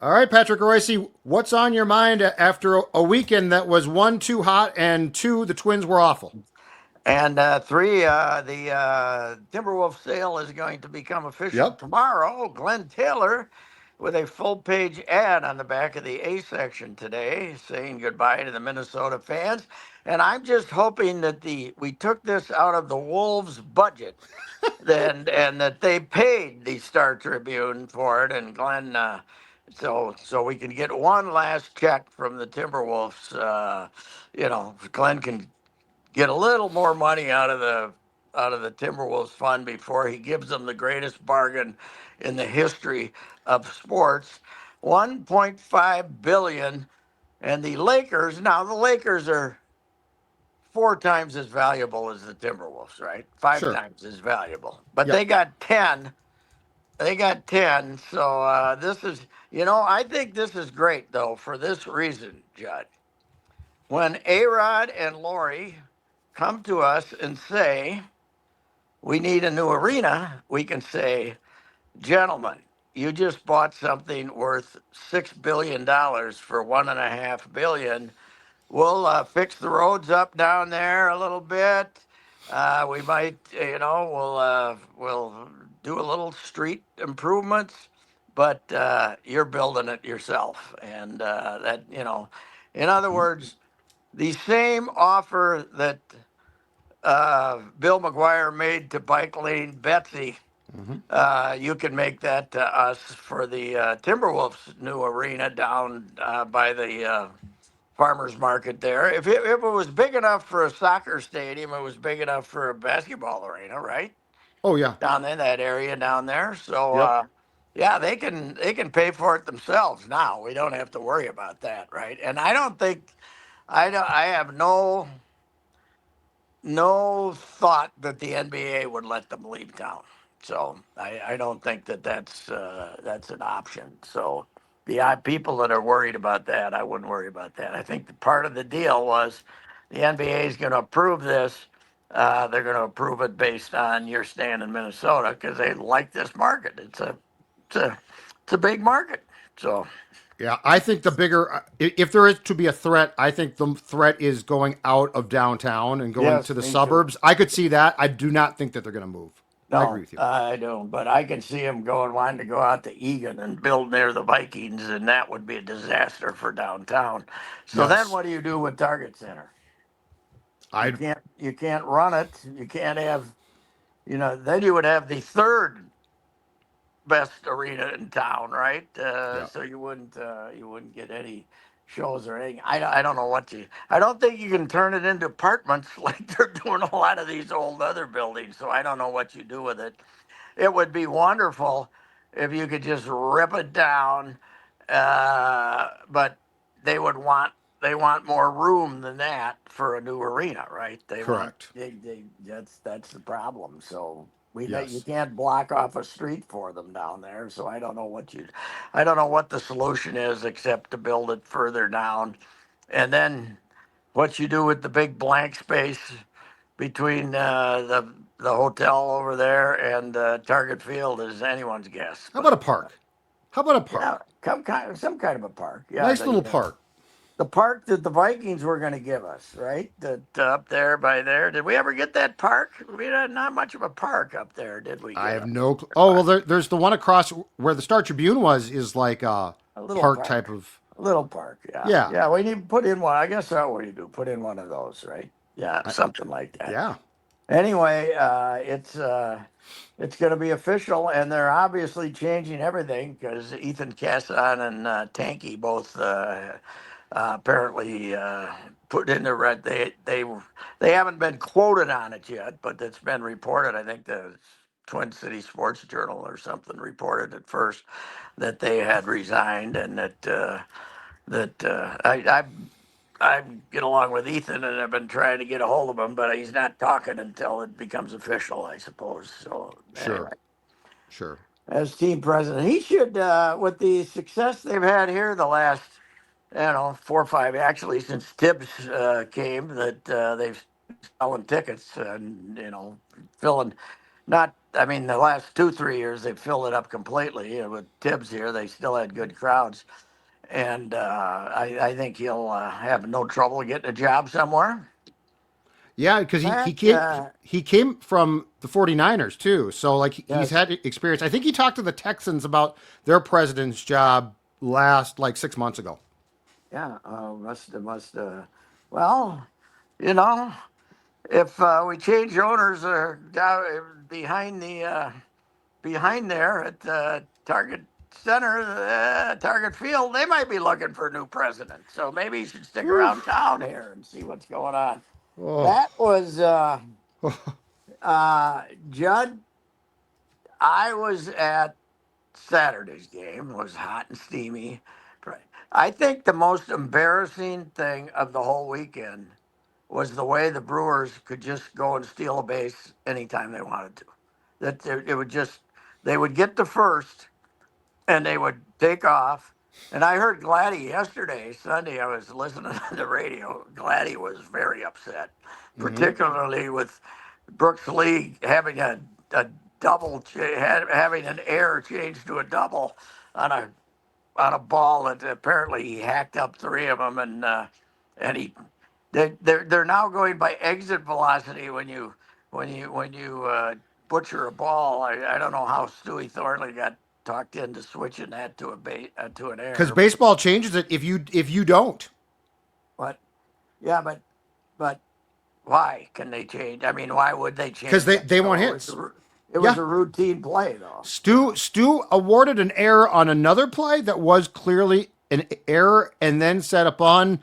All right, Patrick Reusse, what's on your mind after a weekend that was one, too hot, and two, the Twins were awful? And three, the Timberwolf sale is going to become official Yep. tomorrow. Glenn Taylor with a full page ad on the back of the A section today saying goodbye to the Minnesota fans. And I'm just hoping that we took this out of the Wolves budget and that they paid the Star Tribune for it. And Glenn, so we can get one last check from the Timberwolves. Glenn can get a little more money out of the Timberwolves fund before he gives them the greatest bargain in the history of sports. 1.5 billion, and the Lakers, now the Lakers are four times as valuable as the Timberwolves, right? Five Sure. times as valuable. But they Yep. got 10. They got 10. So this is, I think this is great though for this reason, Judd. When A-Rod and Lori come to us and say, we need a new arena, we can say, gentlemen, you just bought something worth $6 billion for $1.5 billion. We'll fix the roads up down there a little bit. We might, we'll do a little street improvements, but you're building it yourself, and in other words, the same offer that Bill McGuire made to Bike Lane Betsy, Mm-hmm. you can make that to us for the Timberwolves new arena down by the farmers market there. If it was big enough for a soccer stadium, it was big enough for a basketball arena, right? Oh, yeah. Down in that area down there. So Yep. yeah, they can pay for it themselves now. We don't have to worry about that, right? And I don't think I have no thought that the NBA would let them leave town. So I don't think that's an option. So the people that are worried about that, I wouldn't worry about that. I think the part of the deal was the NBA is going to approve this. They're going to approve it based on your stand in Minnesota because they like this market. It's a it's a big market. So Yeah, I think the bigger, if there is to be a threat, I think the threat is going out of downtown and going yes, to the me too. suburbs. I could see that. I do not think that they're going to move. I agree No, with you. I don't. But I can see him wanting to go out to Egan and build near the Vikings, and that would be a disaster for downtown. So then, Yes. what do you do with Target Center? You I can't. You can't run it. You can't have. Then you would have the third best arena in town, right? yeah. So you wouldn't get any shows or anything. I don't know what you. I don't think you can turn it into apartments like they're doing a lot of these old other buildings. So I don't know what you do with it. It would be wonderful if you could just rip it down, but they would want they want more room than that for a new arena, right? They want Correct. that's the problem. So you Yes. can't block off a street for them down there. So I don't know what the solution is except to build it further down, and then what you do with the big blank space between the hotel over there and Target Field is anyone's guess. How about But a park? How about a yeah, park? some kind of a park. Yeah, Nice little the park. the park that the Vikings were going to give us, right? That up there by there. Did we ever get that park? We had not much of a park up there, did we I get have up no. there? Oh well, there's the one across where the Star Tribune was is like a A little park type park. of. A little park. Yeah, Yeah. yeah. We need to put in one. I guess that's what you do. Put in one of those, right? Yeah, I, something like that. yeah. Anyway, it's going to be official, and they're obviously changing everything because Ethan Casson and Tanky both apparently put in the red. They haven't been quoted on it yet, but it's been reported. I think the Twin City Sports Journal or something reported at first that they had resigned, and that I get along with Ethan, and I've been trying to get a hold of him, but he's not talking until it becomes official, I suppose. So Sure. anyway, Sure. as team president, he should, with the success they've had here the last, 4 or 5, actually since Tibbs came, that they've selling tickets and filling. Not, I mean, the last 2 3 years they filled it up completely. With Tibbs here, they still had good crowds, and I think he'll have no trouble getting a job somewhere. Yeah, because That he came from the 49ers too. So like he's yes, had experience. I think he talked to the Texans about their president's job last like 6 months ago. yeah, must. Well, you know, if we change owners down behind the behind there at Target Center, Target Field, they might be looking for a new president. So maybe you should stick Whew. around town here and see what's going on. Oh. That was Judd. I was at Saturday's game. It was hot and steamy. I think the most embarrassing thing of the whole weekend was the way the Brewers could just go and steal a base anytime they wanted to. That it would just they would get the first and they would take off. And I heard Gladdy yesterday, Sunday. I was listening to the radio. Gladdy was very upset, Hmm. particularly with Brooks Lee having a having an error change to a double on a ball that apparently he hacked up three of them, and they're now going by exit velocity when you butcher a ball. I don't know how Stewie Thornley got talked into switching that to an Because error, baseball changes it if you don't. but yeah, but why can they change? I mean, why would they Because change they that? they want So hits. it was Yeah. a routine play though. Stu awarded an error on another play that was clearly an error, and then said upon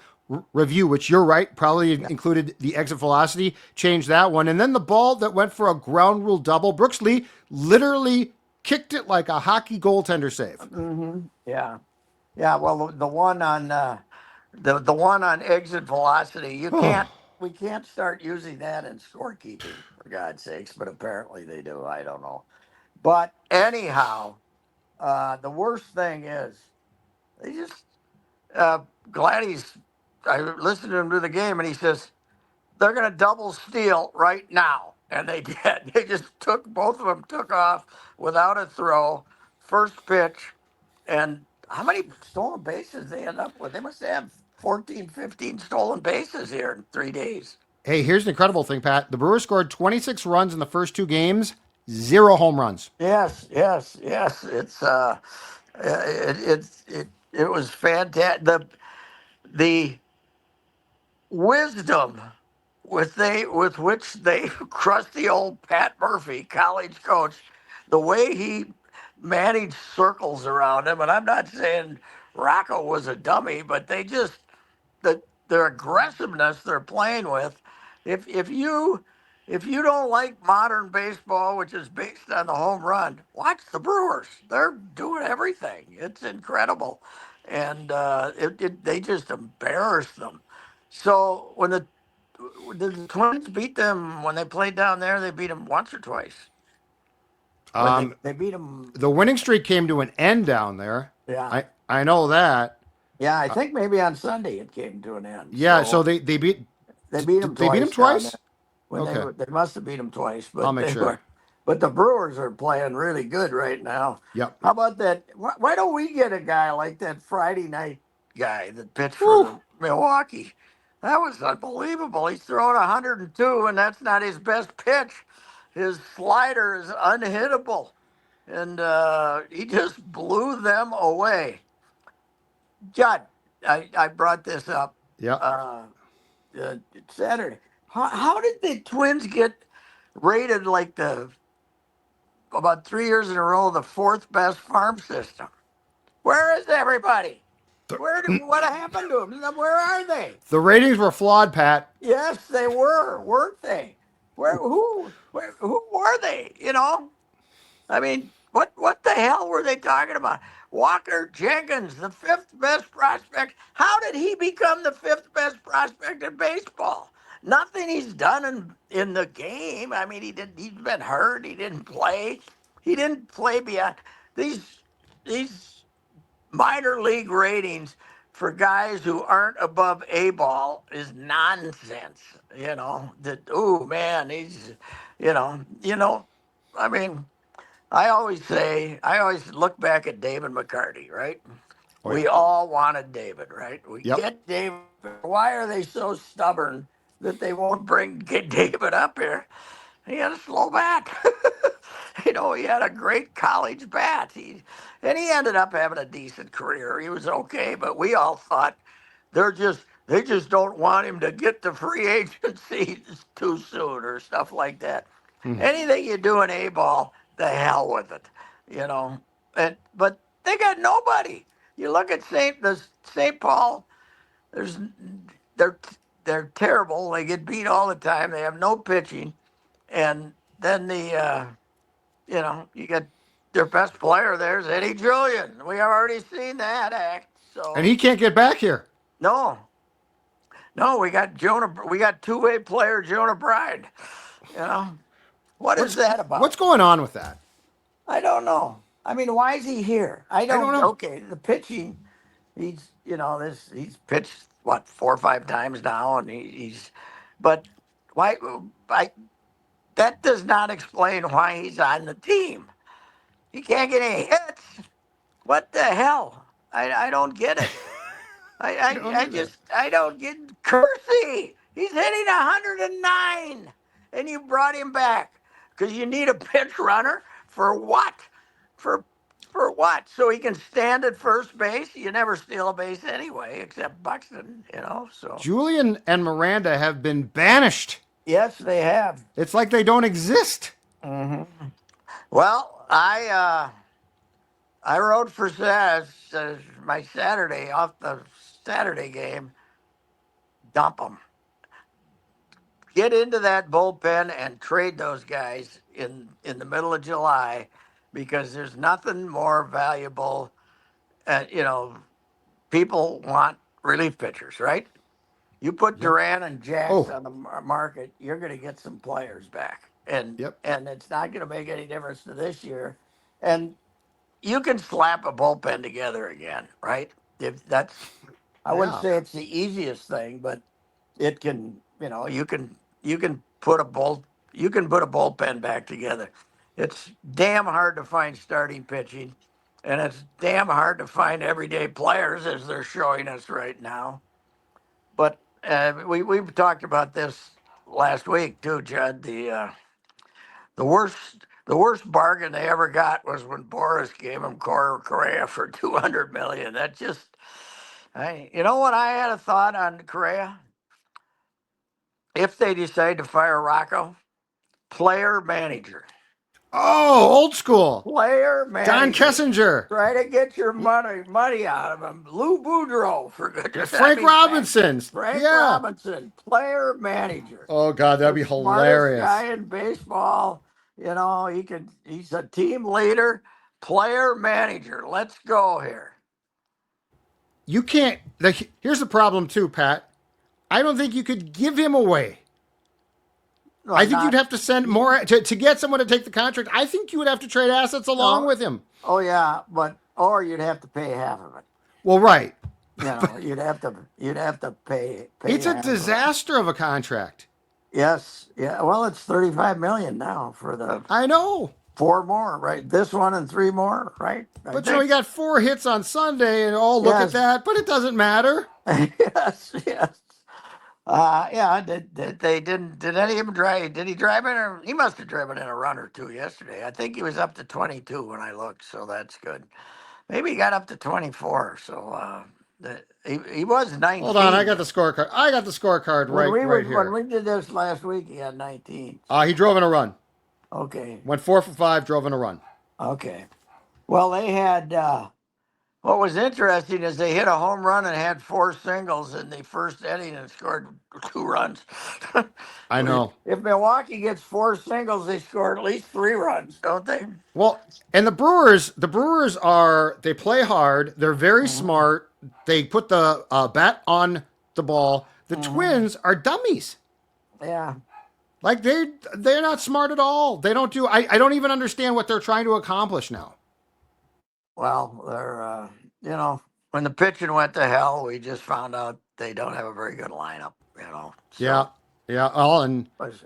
review, which you're right, probably Yeah. included the exit velocity, changed that one, and then the ball that went for a ground rule double. Brooks Lee literally kicked it like a hockey goaltender save. Yeah. Yeah. Well, the one on the one on exit velocity, you Oh, can't. We can't start using that in scorekeeping for God's sakes, but apparently they do. I don't know. But anyhow, the worst thing is they just uh, Gladys. I listened to him do the game, and he says they're going to double steal right now, and they did. They just took both of them took off without a throw, first pitch, and how many stolen bases they end up with? They must have 14, 15 stolen bases here in 3 days. hey, here's an incredible thing, Pat. The Brewers scored 26 runs in the first two games, zero home runs. Yes, yes, yes. It was fantastic. The wisdom with which they crusty old Pat Murphy, college coach, the way he managed circles around him. And I'm not saying Rocco was a dummy, but they just their aggressiveness they're playing with. If you don't like modern baseball, which is based on the home run, watch the Brewers. They're doing everything. It's incredible, and they just embarrassed them. So when the Twins beat them when they played down there, they beat them once or twice. When Um, they beat them, the winning streak came to an end down there. yeah, I know that. yeah. I think maybe on Sunday it came to an end. Yeah, So so they beat they beat them did they beat him twice down there. twice? When Okay, they must have beat them twice, I'll but make they sure. were. But the Brewers are playing really good right now. Yep. How about that? Why don't we get a guy like that Friday night guy that pitched for Whew. the Milwaukee? That was unbelievable. He's throwing 102, and that's not his best pitch. His slider is unhittable, and he just blew them away. Judd, I brought this up Yep. uh, Saturday. How did the Twins get rated like the about 3 years in a row the fourth best farm system? Where is everybody? What happened to them? Where are they? The ratings were flawed, Pat. Yes, they were, weren't they? Who were they? I mean, what the hell were they talking about? Walker Jenkins, the fifth best prospect. How did he become the fifth best prospect in baseball? Nothing he's done in the game. I mean, he's been hurt. He didn't play. He didn't play beyond these minor league ratings for guys who aren't above A ball is nonsense. That oh man, he's you know I mean, I always look back at David McCarty, right? Oh yeah. We all wanted David, right? We Yep. get David. Why are they so stubborn that they won't get David up here? He had a slow bat. He had a great college bat. And he ended up having a decent career. He was okay, but we all thought they just don't want him to get to free agency too soon or stuff like that. Hmm. Anything you do in A ball, the hell with it, you know. But they got nobody. You look at St. Paul. There's they're they're terrible. They get beat all the time. They have no pitching, and then you got their best player there's Eddie Julian. We have already seen that act. And So he can't get back here. no, no, we got Jonah. We got two-way player Jonah Bride. You know what is What's that what's about? going on with that? I don't know. I mean, why is he here? I I don't don't. know. Okay, the pitching. He's pitched what 4 or 5 times now, and but why? I That does not explain why he's on the team. He can't get any hits. What the hell? I don't get it. I don't either. I don't get Kersey. He's hitting 109, and you brought him back because you need a pinch runner for what? For for what? So he can stand at first base. You never steal a base anyway, except Buxton. So Julian and Miranda have been banished. yes, they have. It's like they don't exist. Hmm. Well, I rode for my Saturday off the Saturday game. Dump them. Get into that bullpen and trade those guys in the middle of July, because there's nothing more valuable. People want relief pitchers, right? You put Yep. Duran and Jax Oh, on the market, you're going to get some players back, and yep. and it's not going to make any difference to this year. And you can slap a bullpen together again, right? If that's, I wouldn't Yeah. say it's the easiest thing, but it can. You can put a bullpen back together. It's damn hard to find starting pitching, and it's damn hard to find everyday players as they're showing us right now. But we talked about this last week too, Judd. The worst bargain they ever got was when Boris gave him Correa for 200 million. That just, you know what, I had a thought on Correa. If they decide to fire Rocco, player manager, Oh, old school. player Don manager. Kessinger. Try to get your money out of him. Lou Boudreau, for goodness. I Frank mean, Robinson's. Frank Yeah. Robinson, player manager. Oh God, that'd The be smartest hilarious. guy in baseball. He's a team leader, player manager. Let's go here. You can't. Here's the problem too, Pat. I don't think you could give him away. Well, I think you'd not, have to send more to get someone to take the contract. I think you would have to trade assets along oh, with him. oh yeah, or you'd have to pay half of it. Well, right. You'd have to pay It's a half of it. disaster of a contract. Yes, yeah. Well, it's 35 million now for the I know. 4 more, right? This one and 3 more, right? I But think. he got 4 hits on Sunday, and oh, look at Yes. that. But it doesn't matter. Yes, yes. Yeah. Did they didn't? Did any of them drive? Did he drive in? Or he must have driven in a run or two yesterday. I think he was up to 22 when I looked, so that's good. Maybe he got up to 24. So he was Hold on, I 19. got the scorecard. I got the scorecard right When here. we did this last week, he had 19. He drove in a run. Okay, Went 4 for 5, drove in a run. okay. Well, they had. What was interesting is they hit a home run and had 4 singles in the first inning and scored 2 runs. I know. If Milwaukee gets 4 singles, they score at least 3 runs, don't they? Well, and the Brewers they play hard. They're very Hmm. smart. They put the bat on the ball. The Hmm. Twins are dummies. Yeah. Like they're not smart at all. They don't do. I don't even understand what they're trying to accomplish now. Well, when the pitching went to hell, we just found out they don't have a very good lineup. Yeah, So yeah. All and was-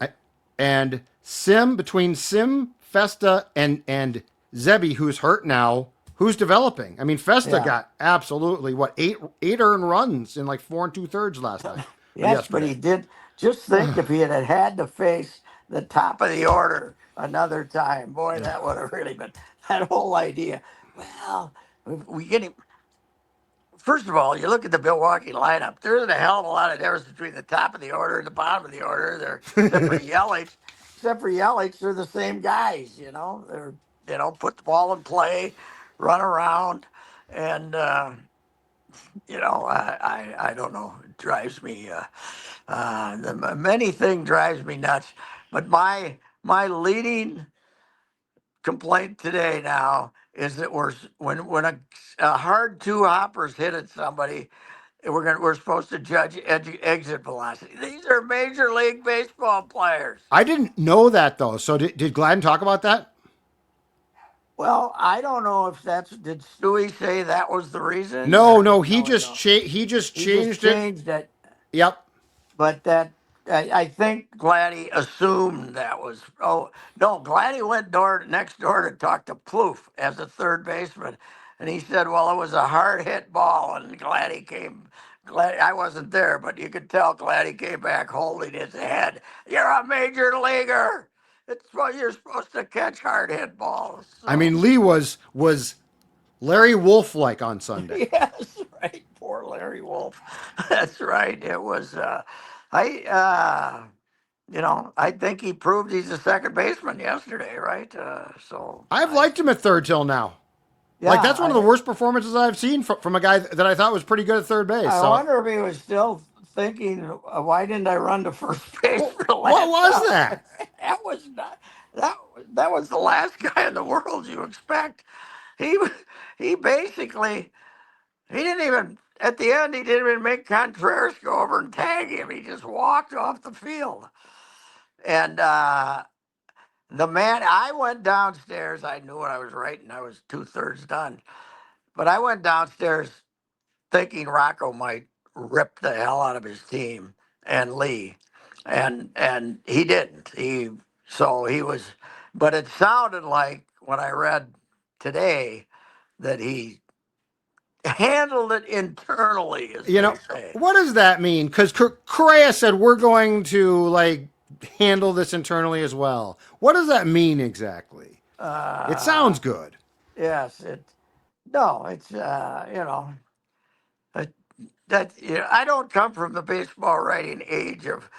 and Sim between Sim, Festa and Zebi, who's hurt now, who's developing. I mean, Festa Yeah. got absolutely what eight earned runs in like 4 2/3 last night or Yes, but he yesterday. did. Just think if he had to face the top of the order another time, boy, that would have really been that whole idea. Well, we get him. First of all, you look at the Milwaukee lineup. There isn't a hell of a lot of difference between the top of the order and the bottom of the order. They're except for Yelich. Except for Yelich, they're the same guys. They're put the ball in play, run around, and I don't know. It drives me. The many thing drives me nuts. But my leading complaint today now is that when a hard two hoppers hit at somebody, we're supposed to judge exit velocity. These are major league baseball players. I didn't know that though. So did Gladden talk about that? Well, I don't know if did Stewie say that was the reason No, or no. He no, just no. he just He just changed it. changed it. Yep. But I think Gladdy assumed that was. Oh no, Gladdy went next door to talk to Plouffe as a third baseman, and he said, "Well, it was a hard hit ball," and Gladdy came. Gladdy, I wasn't there, but you could tell Gladdy came back holding his head. You're a major leaguer. It's what you're supposed to catch hard hit balls. I So mean, Lee was Larry Wolf like on Sunday. yes, right. Poor Larry Wolf. That's right. It was. I. I think he proved he's a second baseman yesterday, right? I've liked him at third till now. Yeah, Like that's one of the worst performances I've seen from a guy that I thought was pretty good at third base. I So wonder if he was still thinking, why didn't I run to first base for the what last was out? that? That was not that. That was the last guy in the world you expect. He he basically he didn't even at the end he didn't even make Contreras go over and tag him. He just walked off the field. And the man, I went downstairs. I knew what I was writing. I was 2/3 done. But I went downstairs thinking Rocco might rip the hell out of his team and Lee. And he didn't. He was, but it sounded like when I read today that he handled it internally, as You they know say. what does that mean? Because Correa said we're going to like handle this internally as well. What does that mean exactly? It Uh, sounds good. yes, no, it's, uh, I don't come from the baseball writing age of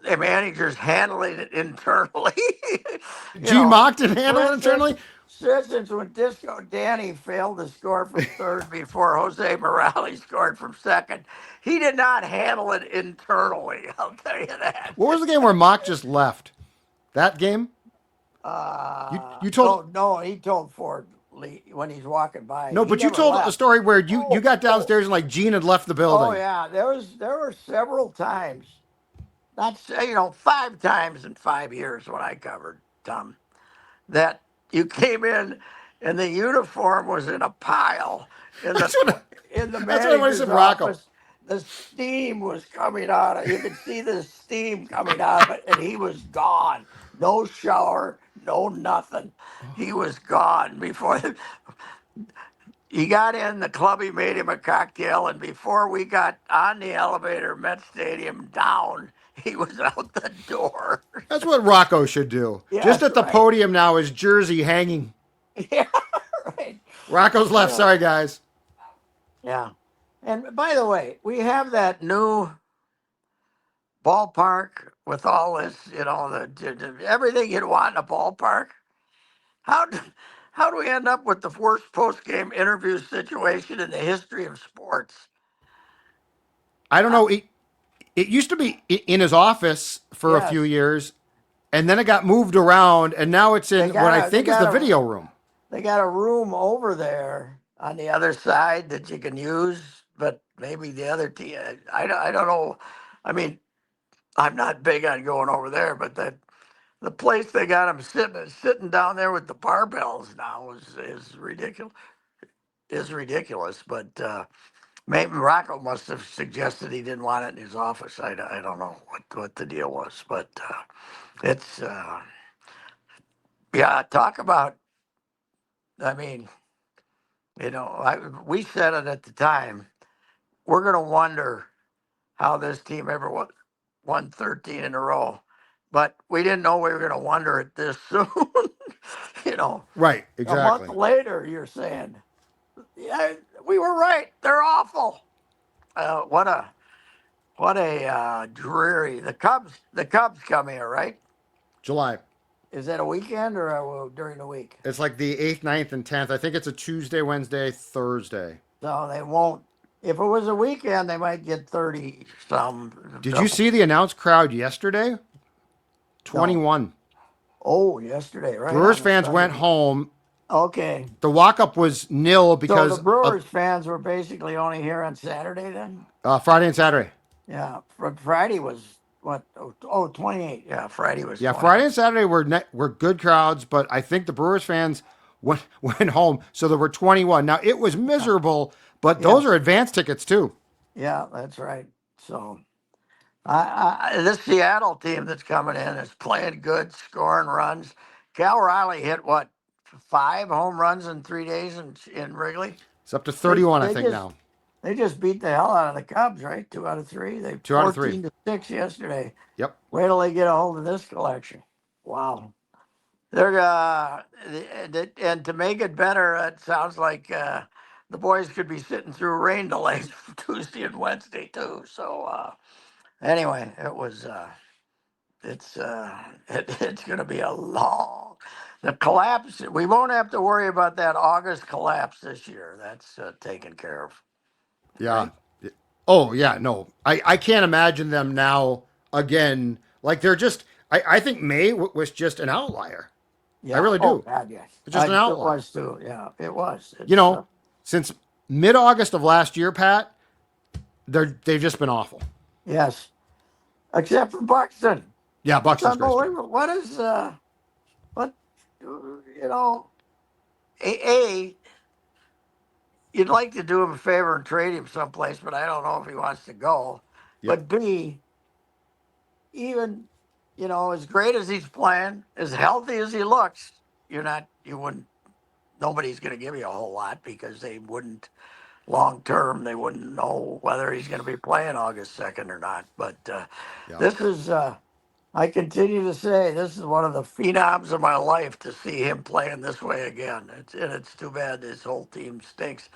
the managers handling it internally. you Gene know, Mock didn't for handle it instance, internally. for instance, when Disco Danny failed to score from third before Jose Morales scored from second, he did not handle it internally. I'll tell you that. What was the game where Mock just left? That game? You told No, no, he told Ford Lee when he's walking by. no, He but you never told a left. story where you Oh, got oh, downstairs and like Gene had left the oh building. yeah. There were several times. That's 5 times in 5 years when I covered Tom that you came in and the uniform was in a pile in That's the what in the that's what I manager's said, Rocco. office. The steam was coming out of you could see the steam coming out of it, and he was gone. No shower, no nothing. He was gone before he got in the club. He made him a cocktail, and before we got on the elevator, Met Stadium down, he was out the door. That's what Rocco should do. Just Yes, at the right. podium now, his jersey hanging. Yeah, right. Rocco's left. Yeah. Sorry, guys. Yeah. And by the way, we have that new ballpark with all this, everything you'd want in a ballpark. How do, how do we end up with the worst post game interview situation in the history of sports? I don't Uh, know. It used to be in his office for a few yes, years, and then it got moved around, and now it's they in what I got a they think is the got a video room. they got a room over there on the other side that you can use, but maybe the other team. I don't know. I mean, I'm not big on going over there, but the place they got him sitting down there with the barbells now is ridiculous. Is ridiculous, but maybe Rocco must have suggested he didn't want it in his office. I don't know what the deal was, but it's Yeah, talk about. I mean, we said it at the time. We're going to wonder how this team ever won 13 in a row, but we didn't know we were going to wonder it this soon. you know, Right, a month exactly. later, you're saying, "Yeah, we were right. They're awful." What a dreary. The Cubs come here, right? July. Is that a weekend or during the week? It's like the 8th, ninth, and 10th. I think it's a Tuesday, Wednesday, Thursday. So they won't. If it was a weekend, they might get 30 some. Did you see the announced crowd yesterday? No. 21. Oh, yesterday, right Brewers on the fans went Sunday. home. Okay. The walk up was nil So the because of Brewers fans were basically only here on Saturday then? Friday and Saturday. Yeah. Friday was what? Oh, 28. Yeah, Friday was Yeah, Friday 28. and Saturday were good crowds, but I think the Brewers fans went home, so there were 21. Now it was Yeah. miserable, but those are Yes. advance tickets too. Yeah, that's right. So this Seattle team that's coming in is playing good, scoring runs. Cal Riley hit what, 5 home runs in 3 days in Wrigley. It's up to They 31, I they think just now. they just beat the hell out of the Cubs, right? 2 out of 3. They Two out of three. 14-6 yesterday. Yep. Wait till they get a hold of this collection. Wow. They're and to make it better, it sounds like the boys could be sitting through rain delays Tuesday and Wednesday too. So anyway, it's going to be a long the collapse. We won't have to worry about that August collapse this year. That's taken care of, Yeah. right? Oh yeah. No, I can't imagine them now again. Like they're just. I think May was just an outlier. I Yeah. really Oh do. God, yes. It's just an It outlier. was too. Yeah, it was. You It's know, since mid August of last year, Pat, they've just been awful. yes, except for Buxton. Yeah, It's Buxton's great too. unbelievable. What a you'd like to do him a favor and trade him someplace, but I don't know if he wants to go. Yep. But B, even as great as he's playing, as healthy as he looks, you wouldn't. Nobody's going to give you a whole lot because they wouldn't long term. They wouldn't know whether he's going to be playing August 2nd or not. But Yeah. this is. I continue to say this is one of the phenoms of my life to see him playing this way again. It's too bad this whole team stinks.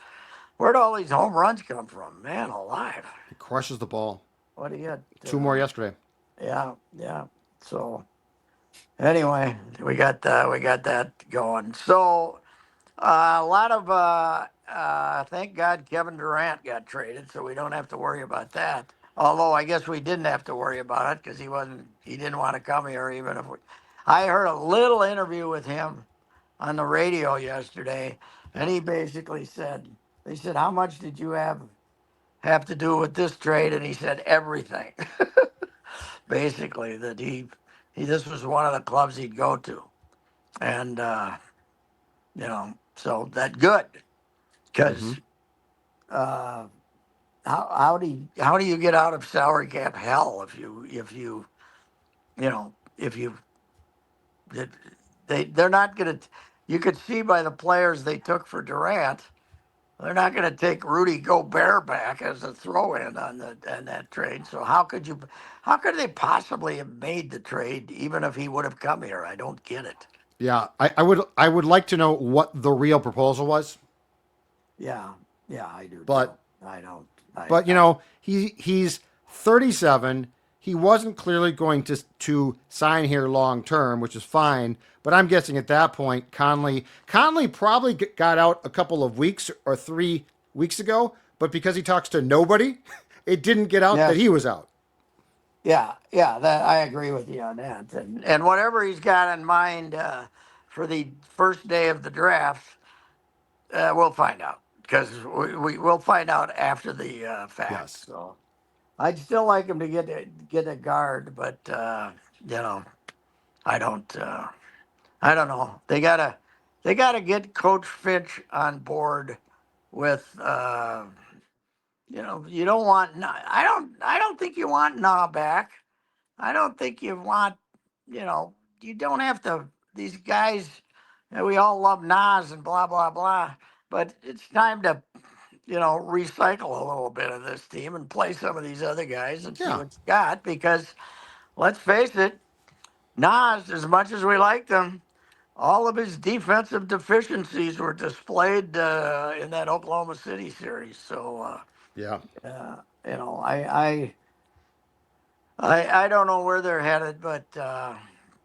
Where'd all these home runs come from? Man alive. He crushes the ball. What do you Two more yesterday. yeah, yeah. So anyway, we got that going. So a lot of thank God Kevin Durant got traded, so we don't have to worry about that. Although I guess we didn't have to worry about it because he didn't want to come here even if we. I heard a little interview with him on the radio yesterday, and Yeah. he basically said, they said, how much did you have to do with this trade? And he said everything. Basically, that he this was one of the clubs he'd go to, and so that good Mm-hmm. because uh, how do you get out of salary cap hell if you they're not going to. You could see by the players they took for Durant, they're not going to take Rudy Gobert back as a throw-in on that trade. So how could they possibly have made the trade even if he would have come here? I don't get it. Yeah. I would like to know what the real proposal was, Yeah, yeah, I do too. but I don't. but he's 37. He wasn't clearly going to sign here long term, which is fine. But I'm guessing at that point, Conley probably got out a couple of weeks or 3 weeks ago. But because he talks to nobody, it didn't get out that Yes, he was out. yeah, yeah. That I agree with you on that. And whatever he's got in mind for the first day of the draft, we'll find out because we'll find out after the fact. Yes. So I'd still like him to get a guard, but you know, I don't. I don't know. They gotta get Coach Finch on board with. You don't want. I don't think you want Nah back. I don't think you want. You don't have to. these guys, we all love Nas and blah blah blah, but it's time to recycle a little bit of this team and play some of these other guys and see Yeah. what you got. Because let's face it, Nas, as much as we liked him, all of his defensive deficiencies were displayed in that Oklahoma City series. So, Yeah. I don't know where they're headed, but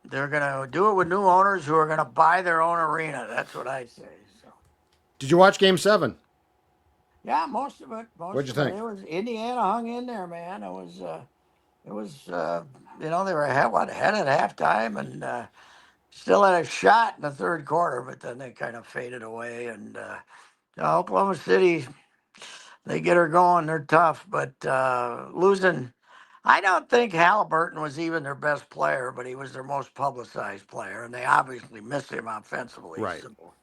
they're gonna do it with new owners who are gonna buy their own arena. That's what I say. So, Did you watch Game 7? yeah, most of it, What'd most you of it. think? It was Indiana hung in there, man. It was they were ahead at halftime and still had a shot in the third quarter, but then they kind of faded away. And Oklahoma City, they get her going. They're tough, but losing. I don't think Halliburton was even their best player, but he was their most publicized player, and they obviously missed him offensively. Right. So,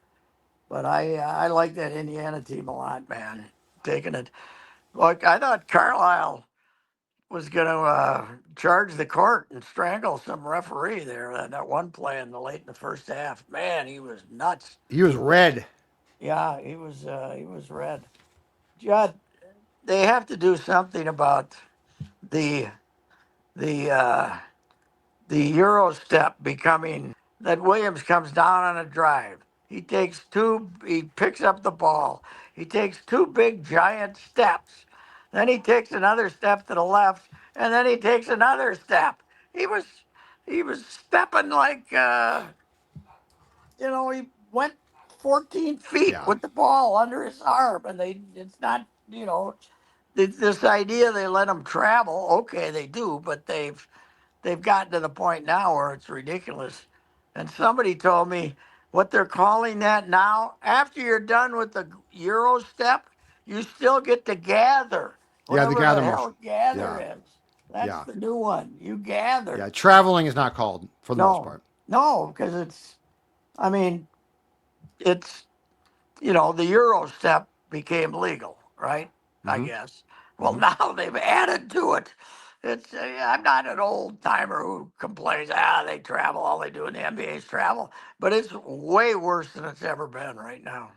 but I like that Indiana team a lot, man. Taking it. Look, I thought Carlisle was going to charge the court and strangle some referee there on that one play in the late in the first half. Man, he was nuts. He was red. Yeah, he was red. Judd, they have to do something about the the uh, the Euro step becoming that Williams comes down on a drive. He picks up the ball. He takes two big giant steps. Then he takes another step to the left, and then he takes another step. He was he was stepping like he went 14 feet Yeah. with the ball under his arm, and it's not this idea they let him travel. Okay, they do, but they've gotten to the point now where it's ridiculous. And somebody told me what they're calling that now, after you're done with the Euro step, you still get to gather, Yeah, the whatever the gather motion. hell gather Yeah. is. That's Yeah. the new one. You gather. Yeah. Traveling is not called for the most No, part. no, because I mean, it's the Euro step became legal, right? I Mm-hmm. guess. Well, Mm-hmm. now they've added to it. I'm not an old timer who complains. They travel. All they do in the NBA is travel. But it's way worse than it's ever been right now.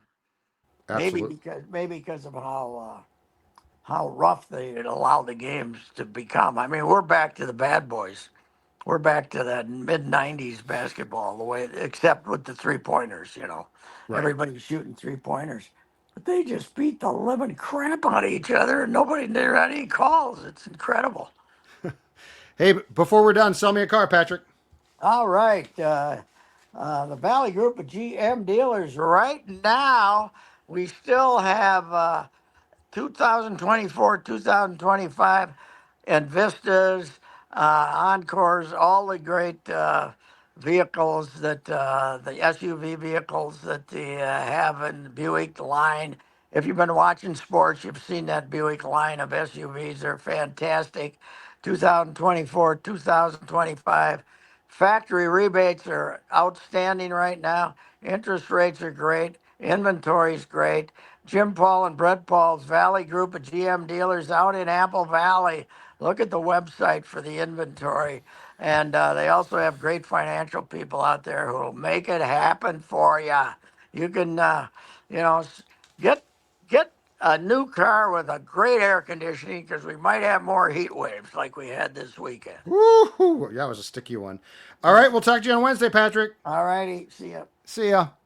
Absolutely. Maybe because of how rough they allow the games to become. I mean, we're back to the bad boys. We're back to that mid '90s basketball, the way except with the 3 pointers. Right. Everybody's shooting 3 pointers, but they just beat the living crap out of each other, and nobody near any calls. It's incredible. Hey, before we're done, sell me a car, Patrick. All right, the Valley Group of GM dealers. Right now, we still have 2024, 2025, and Vistas, Encores, all the great vehicles the SUV vehicles that they have in the Buick line. If you've been watching sports, you've seen that Buick line of SUVs. They're fantastic. 2024, 2025. Factory rebates are outstanding right now. Interest rates are great. Inventory's great. Jim Paul and Brett Paul's Valley Group of GM dealers out in Apple Valley. Look at the website for the inventory. And they also have great financial people out there who will make it happen for you. You can, you know, get get a new car with a great air conditioning because we might have more heat waves like we had this weekend. Woo! That was a sticky one. All right, we'll talk to you on Wednesday, Patrick. All righty, see ya. See ya.